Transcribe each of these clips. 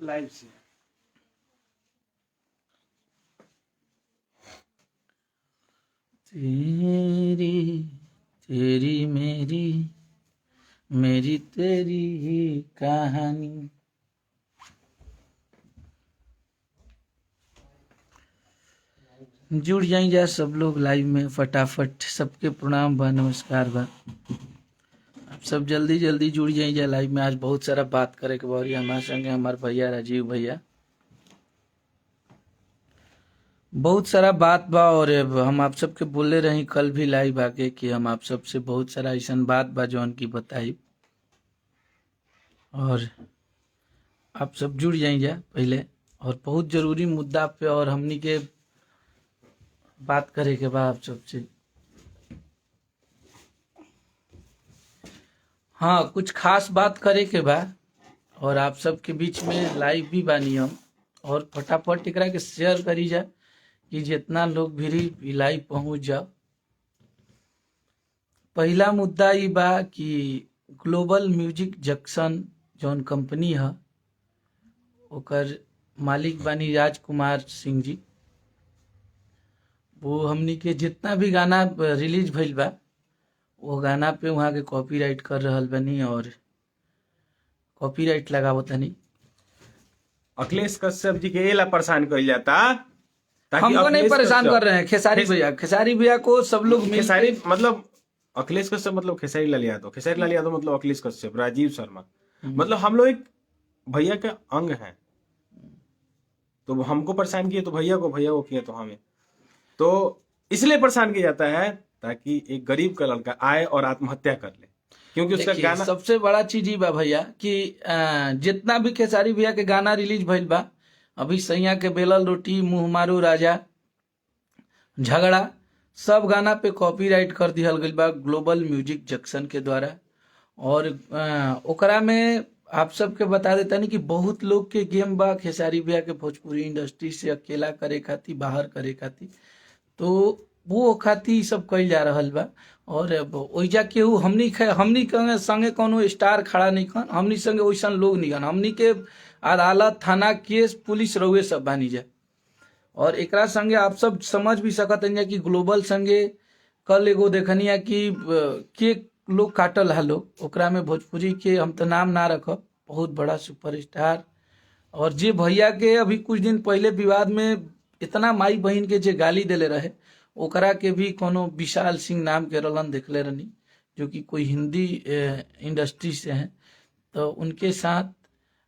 Live से। तेरी तेरी मेरी मेरी तेरी ही कहानी। जुड़ जाइए सब लोग लाइव में फटाफट। सबके प्रणाम बा, नमस्कार बा। आप सब जल्दी जल्दी जुड़ जाइए लाइव में। आज बहुत सारा बात करे के बारी हमारे संगे हमारे भैया राजीव भैया, बहुत सारा बात बा। और हम आप सबके बोले रही कल भी लाइव आके कि हम आप सबसे बहुत सारा ऐसा बात बा जौन की बताई, और आप सब जुड़ जाइए पहले। और बहुत जरूरी मुद्दा पे और हमनी के बात करे के बा आप सबसे। हाँ, कुछ खास बात करे के बा और आप सबके बीच में लाइव भी बानी हम। और फटाफट एकरा के शेयर करी जा कि जितना लोग भी लाइव पहुंच जाओ। पहला मुद्दा ई बा कि ग्लोबल म्यूजिक जंक्शन जौन कंपनी है ओकर मालिक बानी राजकुमार सिंह जी। वो हमनी के जितना भी गाना रिलीज भइल बा वो गाना पे वहाँ के कॉपीराइट कर रहल बनी और कॉपीराइट लगावतनी। अखिलेश कश्यप जी के एला परेशान कर जाता ताकि हमको नहीं अखिलेश परेशान कश्यप कर रहे हैं, खेसारी भैया को सब लोग मिल खेसारी मतलब अखिलेश कश्यप मतलब खेसारी लाल यादव, खेसारी लाल यादव मतलब अखिलेश कश्यप, राजीव शर्मा, मतलब हम लोग एक भैया के अंग हैं। तो हमको परेशान किए तो भैया को किए तो हमें, तो इसलिए परेशान किया जाता है ताकि एक गरीब का लड़का आए और आत्महत्या कर ले, क्योंकि उसका देखिए, गाना सबसे बड़ा चीज ही बा भैया कि जितना भी खेसारी भैया के गाना रिलीज भइल बा, अभी सैया के बेलल रोटी, मुंह मारू राजा, झगड़ा, सब गाना पे कॉपीराइट कर दिहल गइल बा ग्लोबल म्यूजिक जंक्शन के द्वारा। और ओकरा में आप सबके बता देता नहीं कि बहुत लोग के गेम बा खेसारी भैया के भोजपुरी इंडस्ट्री से अकेला करे खातिर, बाहर करे खातिर। तो वो खातिर सब कइल जा रहल बा। और ओइजा केहू हमनी के संगे कोनो स्टार खड़ा नहीं खन, हमनी संगे वैसन लोग नहीं खन। हमनी के अदालत, थाना, केस, पुलिस रहुए सब बानी जा। और एकरा संगे आप सब समझ भी सकत हैं कि ग्लोबल संगे कल एगो देखनिया कि के लोग काटल है लोग, ओकरा में भोजपुरी के हम तो नाम ना रखब, बहुत बड़ा सुपरस्टार। और जे भैया के अभी कुछ दिन पहले विवाद में इतना माई बहन के जे गाली देले रहे, ओकरा के भी कोनो विशाल सिंह नाम के रलन देखले रहनी, जो कि कोई हिंदी इंडस्ट्री से हैं। तो उनके साथ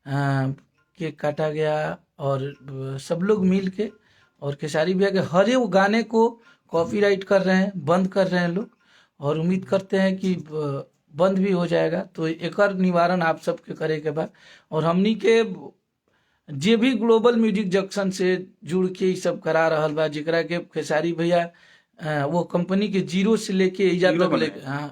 केक काटा गया और सब लोग मिल के और खेसारी भैया के हर एक गाने को कॉपीराइट कर रहे हैं, बंद कर रहे हैं लोग। और उम्मीद करते हैं कि बंद भी हो जाएगा। तो एकर निवारण आप सबके करे के बाद, और हमनी के जे भी ग्लोबल म्यूजिक जंक्शन से जुड़ के सब करा रहल बा, जेकरा के खेसारी भैया वो कंपनी के जीरो से लेके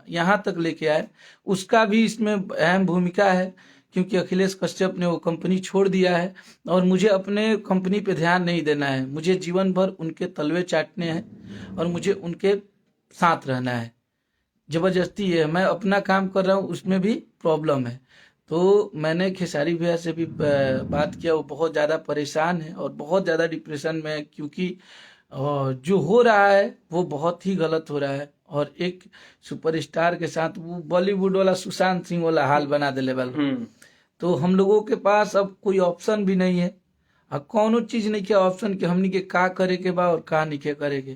यहाँ तक लेके आए, उसका भी इसमें अहम भूमिका है। क्योंकि अखिलेश कश्यप ने वो कंपनी छोड़ दिया है और मुझे अपने कंपनी पे ध्यान नहीं देना है, मुझे जीवन भर उनके तलवे चाटने हैं और मुझे उनके साथ रहना है। जबरदस्ती है, मैं अपना काम कर रहा हूँ, उसमें भी प्रॉब्लम है। तो मैंने खेसारी भैया से भी बात किया, वो बहुत ज़्यादा परेशान है और बहुत ज़्यादा डिप्रेशन में है, क्योंकि जो हो रहा है वो बहुत ही गलत हो रहा है। और एक सुपरस्टार के साथ वो बॉलीवुड वाला सुशांत सिंह वाला हाल बना दिले वाला। तो हम लोगों के पास अब कोई ऑप्शन भी नहीं है, अब कौनो चीज नहीं किया ऑप्शन के हमनी के का करे के बा और का नहीं के करे के।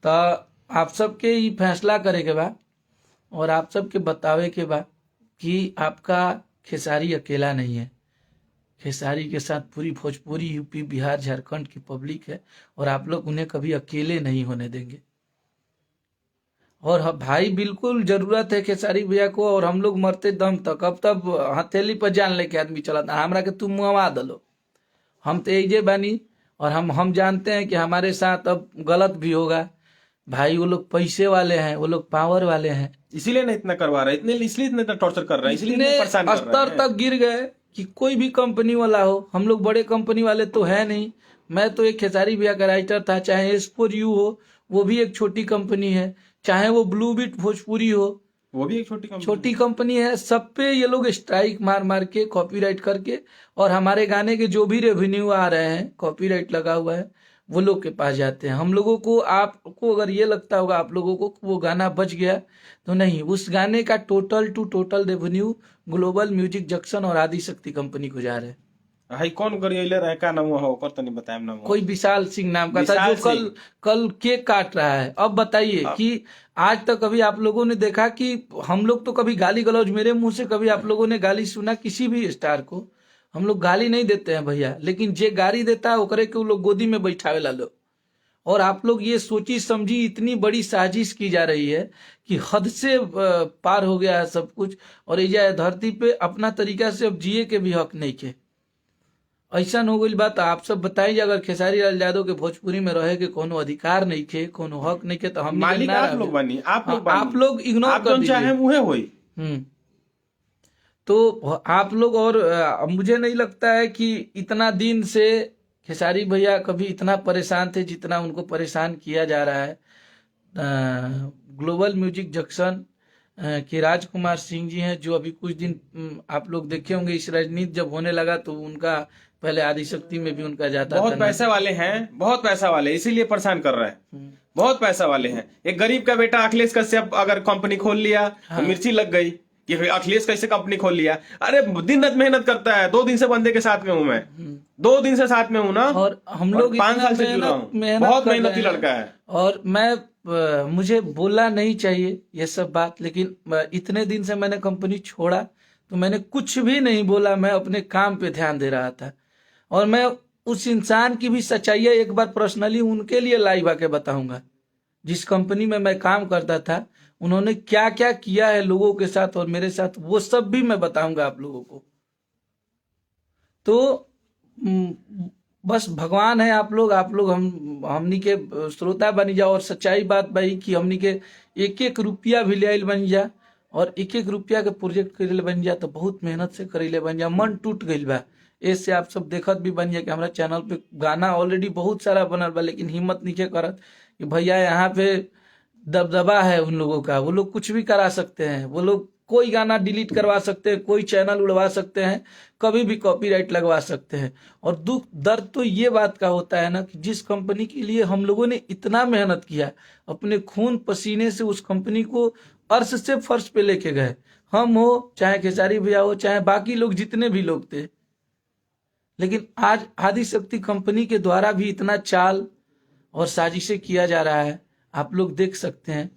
तो आप सबके ही फैसला करे के बा और आप सबके बतावे के बा कि आपका खेसारी अकेला नहीं है। खेसारी के साथ पूरी भोजपुरी, यूपी, बिहार, झारखंड की पब्लिक है और आप लोग उन्हें कभी अकेले नहीं होने देंगे। और भाई बिल्कुल जरूरत है खेसारी भैया को, और हम लोग मरते दम तक। अब तब हथेली पर जान लेके आदमी चलाता, हमरा के तुम मुआवा दलो, हम तो यही बानी। और हम जानते हैं कि हमारे साथ अब गलत भी होगा। भाई वो लोग पैसे वाले हैं, वो लोग पावर वाले हैं, इसीलिए नहीं इतना करवा रहे, इसलिए इतना टॉर्चर कर रहे हैं, इसलिए इतने परेशान कर रहे स्तर हैं। तक गिर गए कि कोई भी कंपनी वाला हो, हम लोग बड़े कंपनी वाले तो है नहीं। मैं तो एक खेसारी भैया का राइटर था, चाहे S4U हो, वो भी एक छोटी कंपनी है, चाहे वो ब्लू बीट भोजपुरी हो, वो भी एक छोटी कंपनी छोटी कंपनी है। सब पे ये लोग स्ट्राइक मार मार के कॉपीराइट करके, और हमारे गाने के जो भी रेवेन्यू आ रहे हैं, कॉपीराइट लगा हुआ है, वो लोग के पास जाते हैं। हम लोगों को, आपको अगर ये लगता होगा आप लोगों को कि वो गाना बच गया, तो नहीं, उस गाने का total two total revenue global music junction और आदि शक्ति कंपनी को जा रहे हैं। हाई कौन गरियले रहे का नाम हो ओकर तनी बताएम नाम कोई विशाल सिंह नाम का था, विशाल जो कल सिंह। कल केक काट रहा है। अब बताइए कि आज तक कभी आप लोगों ने देखा कि हम लोग तो कभी गाली गलौज, मेरे मुंह से कभी आप लोगों ने गाली सुना किसी भी स्टार को? हम लोग गाली नहीं देते हैं भैया, लेकिन जे गाली देता है ओकरे के वो लोग गोदी में बैठावे ला लो। और आप लोग ये सोची समझी इतनी बड़ी साजिश की जा रही है कि हद से पार हो गया है सब कुछ, और ये धरती पे अपना तरीका से अब जिए के भी हक नहीं के। ऐसा हो गई बात। आप सब बताइए, अगर खेसारी लाल यादव के भोजपुरी में रहे के कोनो अधिकार नहीं के, कोनो हक नहीं के, तो हम मालिक आप लोग बनी, आप लोग बनी, आप लोग इग्नोर आप कर जो चाहे दीजिए। मुहे होई। तो आप लोग, और मुझे नहीं लगता है कि इतना दिन से खेसारी भैया कभी इतना परेशान थे जितना उनको परेशान किया जा रहा है। ग्लोबल म्यूजिक जंक्शन के राजकुमार सिंह जी हैं, जो अभी कुछ दिन आप लोग देखे होंगे, इस राजनीति जब होने लगा तो उनका पहले आदिशक्ति में भी उनका जाता बहुत था। पैसे वाले हैं, बहुत पैसा वाले, इसीलिए परेशान कर रहा है। बहुत पैसा वाले हैं। एक गरीब का बेटा अखिलेश कश्यप अगर कंपनी खोल लिया तो मिर्ची लग गई कि भाई अखिलेश कैसे कंपनी खोल लिया। अरे दिन रात मेहनत करता है, 2 दिन से बंदे के साथ में हूं मैं, 2 दिन से साथ में हूं ना, और हम लोग 5 साल से इतना जुड़ा हूं, मेहनत बहुत कर रहे मेहनती हैं। लड़का है। और मैं मुझे बोलना नहीं चाहिए ये सब बात, लेकिन इतने दिन से मैंने कंपनी छोड़ा तो मैंने कुछ भी नहीं बोला, मैं अपने काम पे ध्यान दे रहा था। और मैं उस इंसान की भी सच्चाई एक बार पर्सनली उनके लिए लाइव आके बताऊंगा, जिस कंपनी में मैं काम करता था, उन्होंने क्या क्या किया है लोगों के साथ और मेरे साथ, वो सब भी मैं बताऊंगा आप लोगों को। तो बस भगवान है आप लोग हमनी के श्रोता बनी जाओ। और सच्चाई बात भाई कि हमनी के एक एक रुपया भी ले बन जा, और एक एक रुपया के प्रोजेक्ट करे बन जा, तो बहुत मेहनत से करे बन जा। मन टूट गई बा ऐसे आप सब देखत भी बन जा कि हमारा चैनल पे गाना ऑलरेडी बहुत सारा बनल बा, लेकिन हिम्मत नहीं करत कि भैया यहाँ पे दबदबा है उन लोगों का, वो लोग कुछ भी करा सकते हैं, वो लोग कोई गाना डिलीट करवा सकते हैं, कोई चैनल उड़वा सकते हैं, कभी भी कॉपीराइट लगवा सकते हैं। और दुख दर्द तो ये बात का होता है ना कि जिस कंपनी के लिए हम लोगों ने इतना मेहनत किया, अपने खून पसीने से उस कंपनी को अर्श से फर्श पे लेके गए, हम हो चाहे खेसारी भैया हो चाहे बाकी लोग जितने भी लोग थे, लेकिन आज आदिशक्ति कंपनी के द्वारा भी इतना चाल और साजिशें किया जा रहा है, आप लोग देख सकते हैं।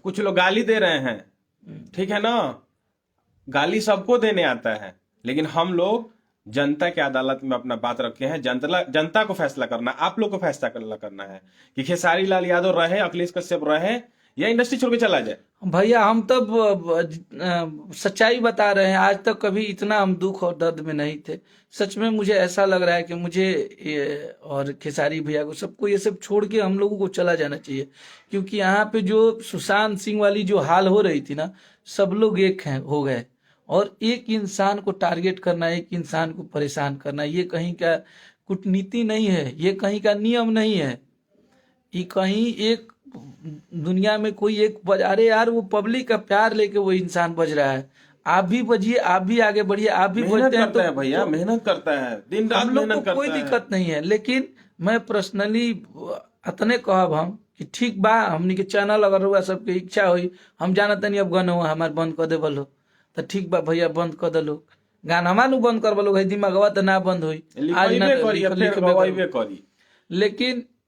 कुछ लोग गाली दे रहे हैं, ठीक है ना, गाली सबको देने आता है, लेकिन हम लोग जनता के अदालत में अपना बात रखे हैं। जनता को फैसला करना, आप लोग को फैसला करना है कि खेसारी लाल यादव रहे, अखिलेश कश्यप रहे, या इंडस्ट्री छोड़ के चला जाए। भैया हम तब सच्चाई बता रहे हैं, आज तक कभी इतना हम दुख और दर्द में नहीं थे। सच में मुझे ऐसा लग रहा है कि मुझे और खेसारी भैया को, सबको ये सब छोड़ के हम लोगों को चला जाना चाहिए, क्योंकि यहाँ पे जो सुशांत सिंह वाली जो हाल हो रही थी ना, सब लोग एक हैं हो गए। और एक इंसान को टारगेट करना, एक इंसान को परेशान करना, ये कहीं का कूटनीति नहीं है, ये कहीं का नियम नहीं है, ये कहीं एक दुनिया में कोई एक अरे यार वो पब्लिक का प्यार लेके वो इंसान बज रहा है, आप भी बजिए, आप भी आगे बढ़िए, आप भी बजते हैं तो भैया मेहनत करता है, दिन रात मेहनत करता है, कोई दिक्कत नहीं है। लेकिन मैं पर्सनली अतने कहब हम कि ठीक बा, हमनी के चैनल अगर हुआ सबके इच्छा हुई, हम जानते नहीं अब गन हुआ हमारे बंद कर देवल हो तो ठीक बा भैया, बंद कर दलो गाना हमारे बंद कर बोलो, दिमागवा तो ना बंद हुई, आज ना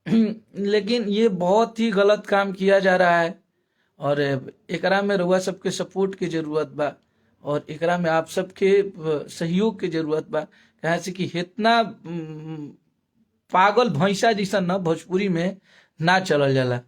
लेकिन ये बहुत ही गलत काम किया जा रहा है। और एकरा में रउआ सबके सपोर्ट की जरूरत बा, और एकरा में आप सबके सहयोग की जरूरत बा, कहे से कि इतना पागल भैंसा जैसा न भोजपुरी में ना चलल जाला।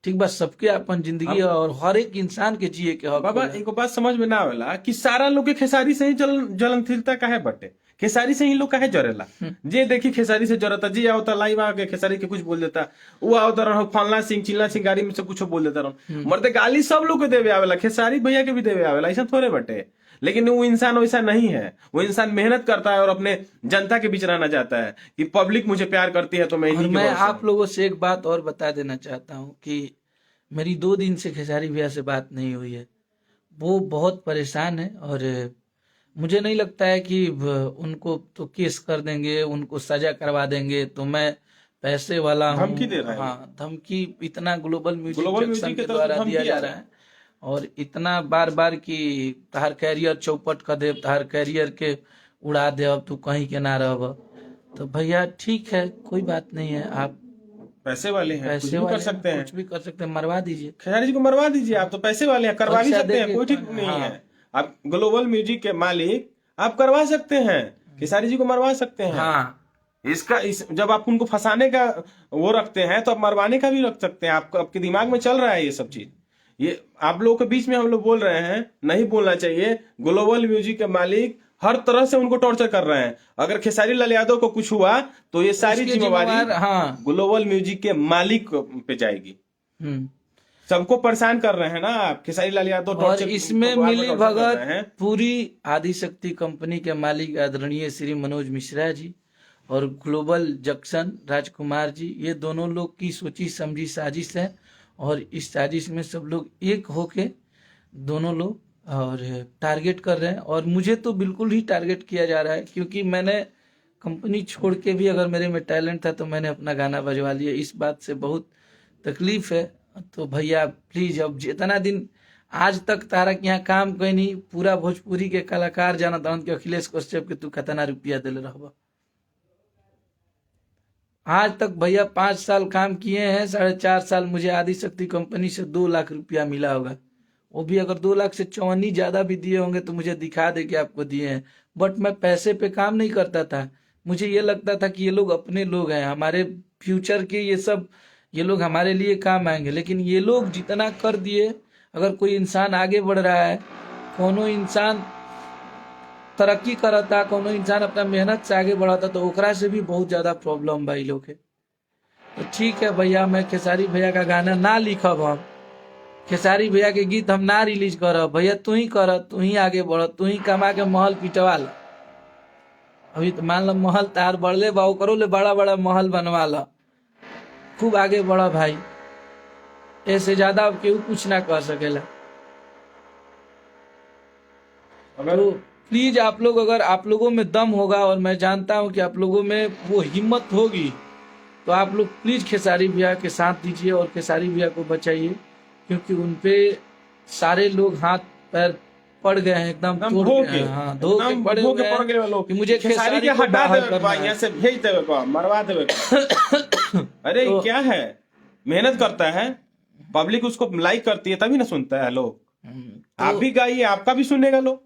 ठीक बा, सबके अपन जिंदगी और हर एक इंसान के जिए के हक। बाबा एक बात समझ में ना आवेला कि सारा लोग के खेसारी से ही जलनशीलता काहे बटे, खेसारी से ही लोग काहे जरेला। जे देखी खेसारी से जरता, जी आवता लाइव आके खेसारी के कुछ बोल देता, वो आवता रहो फलना सिंह चिल्ला सिंह गाड़ी में से कुछ बोल देता रहो, मरते गाली सब लोग के देवे आवेला, खेसारी भैया के भी देवे आवेला, ऐसा थोड़े बटे। लेकिन वो इंसान वैसा नहीं है, वो इंसान मेहनत करता है और अपने जनता के बीच रहना चाहता है कि पब्लिक मुझे प्यार करती है तो मैं आप लोगों से एक बात और बता देना चाहता हूँ कि मेरी 2 दिन से खेसारी भैया से बात नहीं हुई है। वो बहुत परेशान है। और मुझे नहीं लगता है कि उनको तो केस कर देंगे, उनको सजा करवा देंगे। तो मैं पैसे वाला हूँ। धमकी दे रहा है वो। हाँ, धमकी इतना global music global junction music की के तरफ से द्वारा दिया धमकी जा आ रहा रहा है। है। और इतना बार बार कि तहार कैरियर चौपट कर दे, तहार कैरियर के उड़ा दे, अब तू कहीं के ना रह। तो भैया ठीक है, कोई बात नहीं है। आप पैसे वाले हैं, कुछ पैसे भी कर वाले हैं, सकते हैं। कुछ भी कर सकते हैं, मरवा दीजिए। खेसारी जी को मरवा दीजिए, आप तो पैसे वाले हैं, करवा भी पैसा सकते हैं, देके कोई ठीक नहीं हाँ। है। आप ग्लोबल म्यूजिक के मालिक, आप करवा सकते हैं, खेसारी जी को मरवा सकते हैं। हाँ, जब आप उनको फंसाने का वो रखते हैं, तो आप मरवाने का भी रख सकते हैं। आपको आपके दिमाग में चल रहा है ये सब चीज। ये आप लोगों के बीच में हम लोग बोल रहे हैं, नहीं बोलना चाहिए। ग्लोबल म्यूजिक के मालिक हर तरह से उनको टॉर्चर कर रहे हैं। अगर खेसारी लाल यादव को कुछ हुआ तो ये सारी इसके जिम्मेवारी जिम्मेवार हाँ। ग्लोबल म्यूजिक के मालिक पे जाएगी। हम्म। सबको परेशान कर रहे हैं ना आप। खेसारी लाल यादव और टॉर्चर इसमें बार-बार मिली टॉर्चर कर भगत रहे हैं। पूरी आदिशक्ति कंपनी के मालिक आदरणीय श्री मनोज मिश्रा जी और ग्लोबल जंक्शन राजकुमार जी, ये दोनों लोग की सोची समझी साजिश है। और इस साजिश में सब लोग एक होके दोनों लोग और टारगेट कर रहे हैं। और मुझे तो बिल्कुल ही टारगेट किया जा रहा है, क्योंकि मैंने कंपनी छोड़ के भी अगर मेरे में टैलेंट था तो मैंने अपना गाना बजवा लिया। इस बात से बहुत तकलीफ है। तो भैया प्लीज, अब जितना दिन आज तक तारा के यहाँ काम कोई नहीं, पूरा भोजपुरी के कलाकार जाना था कि अखिलेश कश्यप के तू कितना रुपया दिल रहबा। आज तक भैया 5 साल काम किए हैं, 4.5 साल मुझे आदिशक्ति कंपनी से 2 लाख रुपया मिला होगा। वो भी अगर 2 लाख से 54 ज्यादा भी दिए होंगे तो मुझे दिखा दे कि आपको दिए हैं। बट मैं पैसे पे काम नहीं करता था। मुझे ये लगता था कि ये लोग अपने लोग हैं, हमारे फ्यूचर के, ये लोग हमारे लिए काम आएंगे। लेकिन ये लोग जितना कर दिए, अगर कोई इंसान आगे बढ़ रहा है, कोनो इंसान तरक्की करता, कोनो इंसान अपना मेहनत से आगे बढ़ाता, तो ओकरा से भी बहुत ज्यादा प्रॉब्लम बा इ लोग के। तो ठीक है भैया, मैं खेसारी भैया का गाना ना लिखब, हम खेसारी भैया के गीत हम ना रिलीज करब। भैया तू ही कर, तू ही आगे बढ़, तू ही कमा के महल पिटवा ला। अभी तो मान लो महल तार बढ़ले बा, करो ले बड़ा बड़ा महल बनवा ला, खूब आगे बढ़ा भाई। ऐसे ज्यादा अब केहू कुछ ना कर सकेला। अगर तो प्लीज आप लोग, अगर आप लोगों में दम होगा, और मैं जानता हूं कि आप लोगों में वो हिम्मत होगी, तो आप लोग प्लीज खेसारी भैया के साथ दीजिए और खेसारी भैया को बचाइए। क्योंकि उनपे सारे लोग हाथ पैर पड़ गए हैं, एकदम तोड़ धो गए के हैं। हाँ, धो के एकदम पड़े धो हुए के पड़ गए हैं लोग कि मुझे खेसारी के को हटा बाहर दे, करना है। यहाँ से भेज देवे को, मरवा देवे को। अरे तो क्या है, मेहनत करता है, पब्लिक उसको लाइक करती है, तभी ना सुनता है लोग। आप भी गाइए, आपका भी सुनेगा लोग।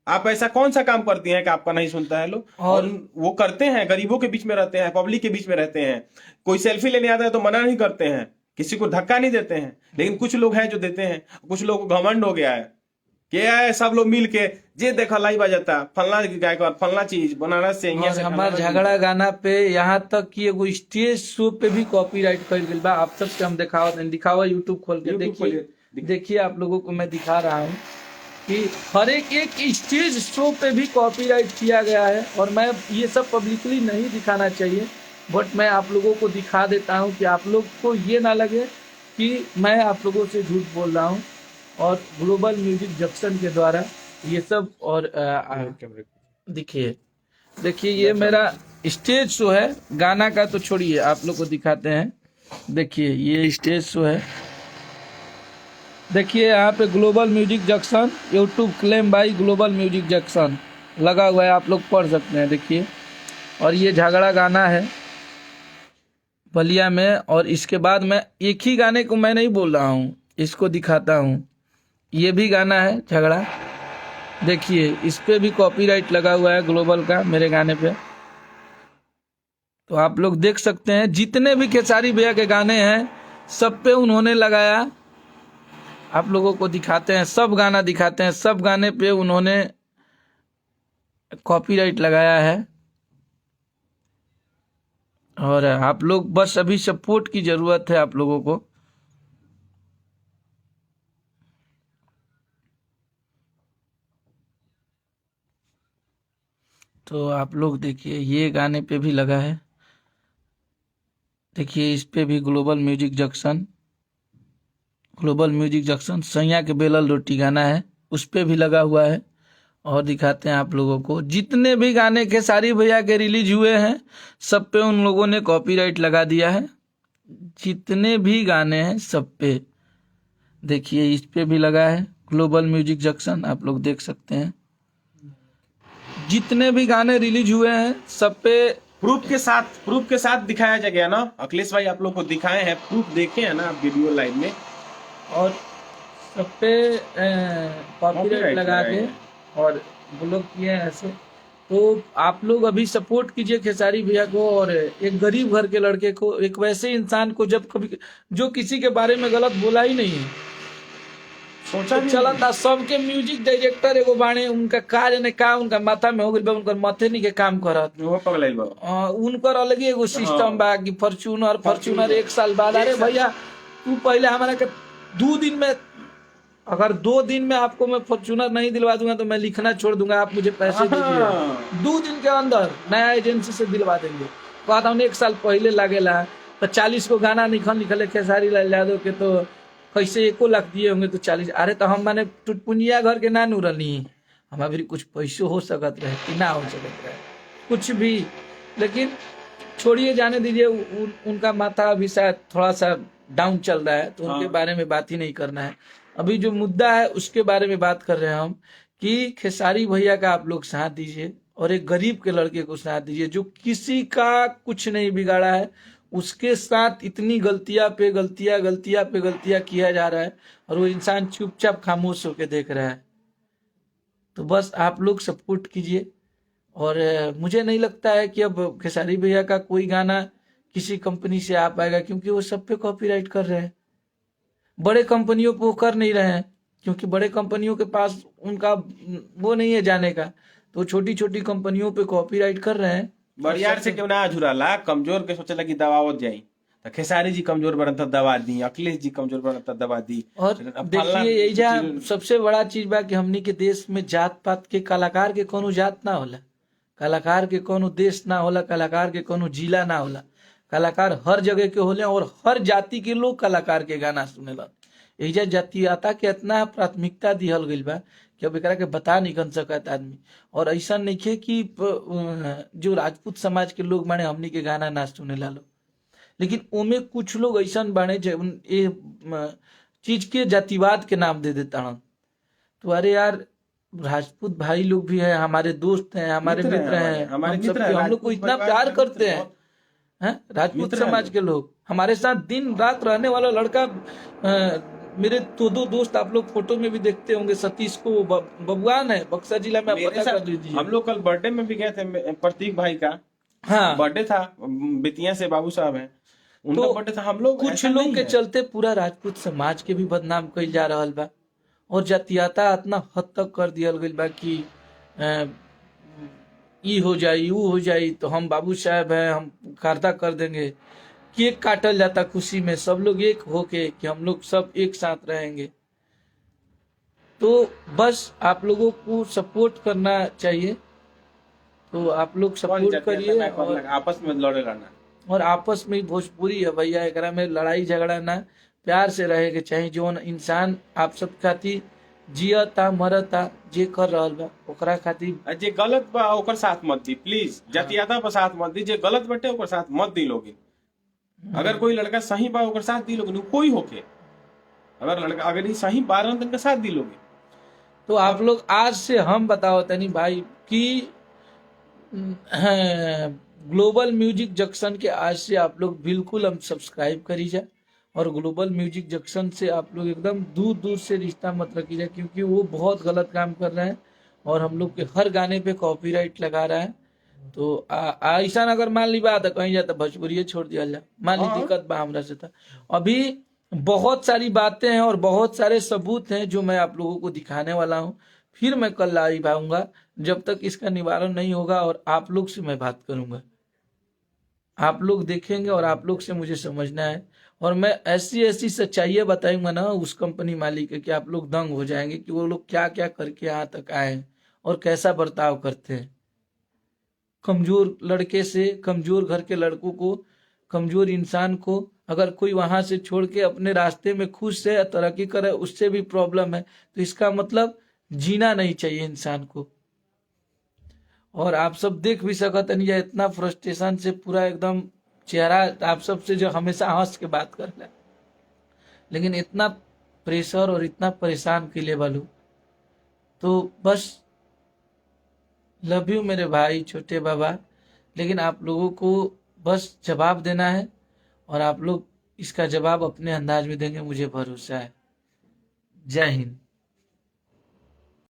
आप ऐसा कौन सा काम करती हैं कि आपका नहीं सुनता है लोग? और वो करते हैं, गरीबों के बीच में रहते हैं, पब्लिक के बीच में रहते हैं। कोई सेल्फी लेने आता है तो मना नहीं करते हैं, किसी को धक्का नहीं देते हैं। लेकिन कुछ लोग हैं जो देते हैं। कुछ लोग को घमंड हो गया है, क्या है, सब लोग मिल के जे देखा लाई बजाता, फलना गायक, फलना चीज बनारस से, यहाँ और से हमार झगड़ा गाना पे यहाँ तक कि एगो स्टेज शो पे भी कॉपीराइट कर गई बा। आप सबसे हम दिखावा यूट्यूब खोल के देखिए आप लोगों को मैं दिखा रहा हूँ कि हर एक स्टेज शो पे भी कॉपीराइट किया गया है। और मैं ये सब पब्लिकली नहीं दिखाना चाहिए, बट मैं आप लोगों को दिखा देता हूँ कि आप लोग को ये ना लगे कि मैं आप लोगों से झूठ बोल रहा हूँ। और ग्लोबल म्यूजिक जंक्शन के द्वारा ये सब, और देखिए ये मेरा स्टेज शो है। गाना का तो छोड़िए, आप लोग को दिखाते हैं। देखिए ये स्टेज शो है। देखिए यहाँ पे global music junction, YouTube claim by global music junction लगा हुआ है, आप लोग पढ़ सकते हैं। देखिए, और ये झगड़ा गाना है बलिया में। और इसके बाद मैं एक ही गाने को मैं नहीं बोल रहा हूँ, इसको दिखाता हूँ। ये भी गाना है झगड़ा, देखिए इस पे भी कॉपीराइट लगा हुआ है ग्लोबल का, मेरे गाने पे। तो आप लोग देख सकते हैं जितने भी खेसारी भैया के गाने हैं सब पे उन्होंने लगाया। आप लोगों को दिखाते हैं, सब गाना दिखाते हैं, सब गाने पे उन्होंने कॉपीराइट लगाया है। और आप लोग बस अभी सपोर्ट की जरूरत है आप लोगों को। तो आप लोग देखिए ये गाने पे भी लगा है, देखिए इस पे भी global music junction global music junction सैया के बेलल रोटी गाना है, उस पे भी लगा हुआ है। और दिखाते हैं आप लोगों को, जितने भी गाने खेसारी भैया के रिलीज हुए हैं सब पे उन लोगों ने कॉपीराइट लगा दिया है। जितने भी गाने हैं सब पे देखिए, इस पे भी लगा है ग्लोबल म्यूजिक जंक्शन, आप लोग देख सकते हैं। जितने भी गाने रिलीज हुए हैं सब पे प्रूफ के साथ दिखाया गया ना अखिलेश भाई, आप लोग को दिखाए हैं, प्रूफ देखे हैं ना आप वीडियो लाइव में, और सब पे कॉपीराइट लगा के और ब्लॉक किए हैं ऐसे। तो आप लोग अभी सपोर्ट कीजिए खेसारी भैया को, और एक गरीब घर के लड़के को, एक वैसे इंसान को जब कभी जो किसी के बारे में गलत बोला ही नहीं है, सोचा भी चला था सबके म्यूजिक डायरेक्टर एगो बाणे, उनका कार्य ने का उनका माथा में हो गइल बा, उनकर माथे नहीं के काम करत, नहीं, वो पगलाइल बा। उनकर अलग ही एगो सिस्टम बा कि फॉर्च्यूनर 1 साल बाद। अरे भैया तू पहले हमारा के 2 दिन में, अगर 2 दिन में आपको मैं फॉर्च्यूनर नहीं दिलवा दूंगा तो मैं लिखना छोड़ दूंगा, आप मुझे पैसे दीजिए। 2 दिन के अंदर नया एजेंसी से दिलवा देंगे। कहता हूँ 1 साल पहले लागेला तो 40 को गाना निकले खेसारी लाल यादव के, तो कैसे 1 लाख दिए होंगे तो 40। अरे तो हम माने टुटपुंजिया घर के ना नूरनी, हमारे भी कुछ पैसे हो सकत रहे कि ना हो सकत रहे कुछ भी, लेकिन छोड़िए, जाने दीजिए। उनका माथा अभी शायद थोड़ा सा डाउन चल रहा है, तो उनके बारे में बात ही नहीं करना है। अभी जो मुद्दा है उसके बारे में बात कर रहे हैं हम, कि खेसारी भैया का आप लोग साथ दीजिए और एक गरीब के लड़के को साथ दीजिए जो किसी का कुछ नहीं बिगाड़ा है, उसके साथ इतनी गलतियां पे गलतियां किया जा रहा है और वो इंसान चुपचाप खामोश होकर देख रहा है। तो बस आप लोग सपोर्ट कीजिए। और मुझे नहीं लगता है कि अब खेसारी भैया का कोई गाना किसी कंपनी से आ पाएगा, क्योंकि वो सब पे कॉपीराइट कर रहे हैं। बड़े कंपनियों पे वो कर नहीं रहे हैं, क्योंकि बड़े कंपनियों के पास उनका वो नहीं है जाने का, तो छोटी छोटी कंपनियों पे कॉपीराइट कर रहे हैं। बरियार से क्यों ना झुराला, कमजोर के सोचे लगी दबावत जाई, तो खेसारी जी कमजोर बनत तो दबा दी, अखिलेश जी कमजोर बनत तो दबा दी। और देखिए यही सबसे बड़ा चीज बा कि हमनी के देश में जात पात के, कलाकार के कोनो जात ना होला, कलाकार के कोनो देश ना होला, कलाकार के कोनो जिला ना होला, कलाकार हर जगह के होले और हर जाति के लोग कलाकार के गाना सुनेला। एजा जातीयता के इतना प्राथमिकता दिहल गइल बा कि अब एकरा के बता नहीं कर सकत आदमी। और ऐसा नहीं है कि जो राजपूत समाज के लोग माने हमनी के गाना ना सुनेला लो, लेकिन ओमे कुछ लोग ऐसा बाने जो ये चीज के जातिवाद के नाम दे देता हन। तो अरे यार, राजपूत भाई लोग भी है, हमारे दोस्त हैं, हमारे मित्र हैं, हम लोग को इतना प्यार करते हैं, राजपूत समाज के लोग। हमारे साथ दिन रात रहने वाला लड़का, मेरे 2 दोस्त आप लोग फोटो में भी देखते होंगे, सतीश को बबुआन है, बक्सर जिला में, आप पता कर लीजिए। हम लोग कल बर्थडे में भी गए थे, प्रतीक भाई का बर्थडे था, बेतिया से बाबू साहब है, उनका बर्थडे था। हम लोग कुछ लोग के चलते पूरा राजपूत समाज के भी बदनाम कइल जा रहा बा, और जातीयता इतना हद तक कर दिया गइल बा कि ई हो जाई वो हो जाई, तो हम बाबू साहब हैं, हम कार्ता कर देंगे। केक काटल जाता खुशी में, सब लोग एक होके कि हम लोग सब एक साथ रहेंगे। तो बस आप लोगों को सपोर्ट करना चाहिए, तो आप लोग सपोर्ट करिए और आपस में लड़े लड़ना, और आपस में भोजपुरी है भैया, एकरा में लड़ाई झगड़ा ना, प्यार से रहे के चाहिए। जो इंसान आप सब खातिर जियता मरता जे कर रहल बा ओकरा खातिर, जे गलत बा ओकर साथ मत दी प्लीज, जातीयता पर साथ मत दी, जे गलत बटे ओकर साथ मत दी लोगिन। अगर कोई लड़का सही बा ओकर साथ दी लोगिन, कोई होके अगर लड़का अगर ही सही 12 दिन का साथ दी लोगे। तो आप लोग आज से हम बताओ तनी भाई कि ग्लोबल म्यूजिक जंक्शन के आज से आप लोग बिल्कुल हम सब्सक्राइब करीजा, और ग्लोबल म्यूजिक जंक्शन से आप लोग एकदम दूर दूर से रिश्ता मत रखिए, क्योंकि वो बहुत गलत काम कर रहे हैं और हम लोग के हर गाने पे कॉपीराइट लगा रहा है। तो ऐसा अगर मान ली बात कहीं जाता भोजपुरी छोड़ दिया जाए, मान ली दिक्कत बा हमरा से था। अभी बहुत सारी बातें हैं और बहुत सारे सबूत हैं जो मैं आप लोगों को दिखाने वाला हूँ। फिर मैं कल लाइव आऊंगा, जब तक इसका निवारण नहीं होगा, और आप लोग से मैं बात करूंगा, आप लोग देखेंगे और आप लोग से मुझे समझना है, और मैं ऐसी ऐसी सच्चाइयां बताऊंगा ना उस कंपनी मालिक के कि आप लोग दंग हो जाएंगे कि वो लोग क्या क्या करके यहाँ तक आए और कैसा बर्ताव करते हैं। कमजोर लड़के से, कमजोर घर के लड़कों को, कमजोर इंसान को अगर कोई वहां से छोड़ के अपने रास्ते में खुश है तरक्की करे, उससे भी प्रॉब्लम है, तो इसका मतलब जीना नहीं चाहिए इंसान को। और आप सब देख भी सकत नहीं, इतना फ्रस्ट्रेशन से पूरा एकदम चेहरा आप सब से जो हमेशा हंस के बात कर रहा है, लेकिन इतना प्रेशर और इतना परेशान के लिए वालू। तो बस लव यू मेरे भाई छोटे बाबा, लेकिन आप लोगों को बस जवाब देना है और आप लोग इसका जवाब अपने अंदाज में देंगे, मुझे भरोसा है। जय हिंद।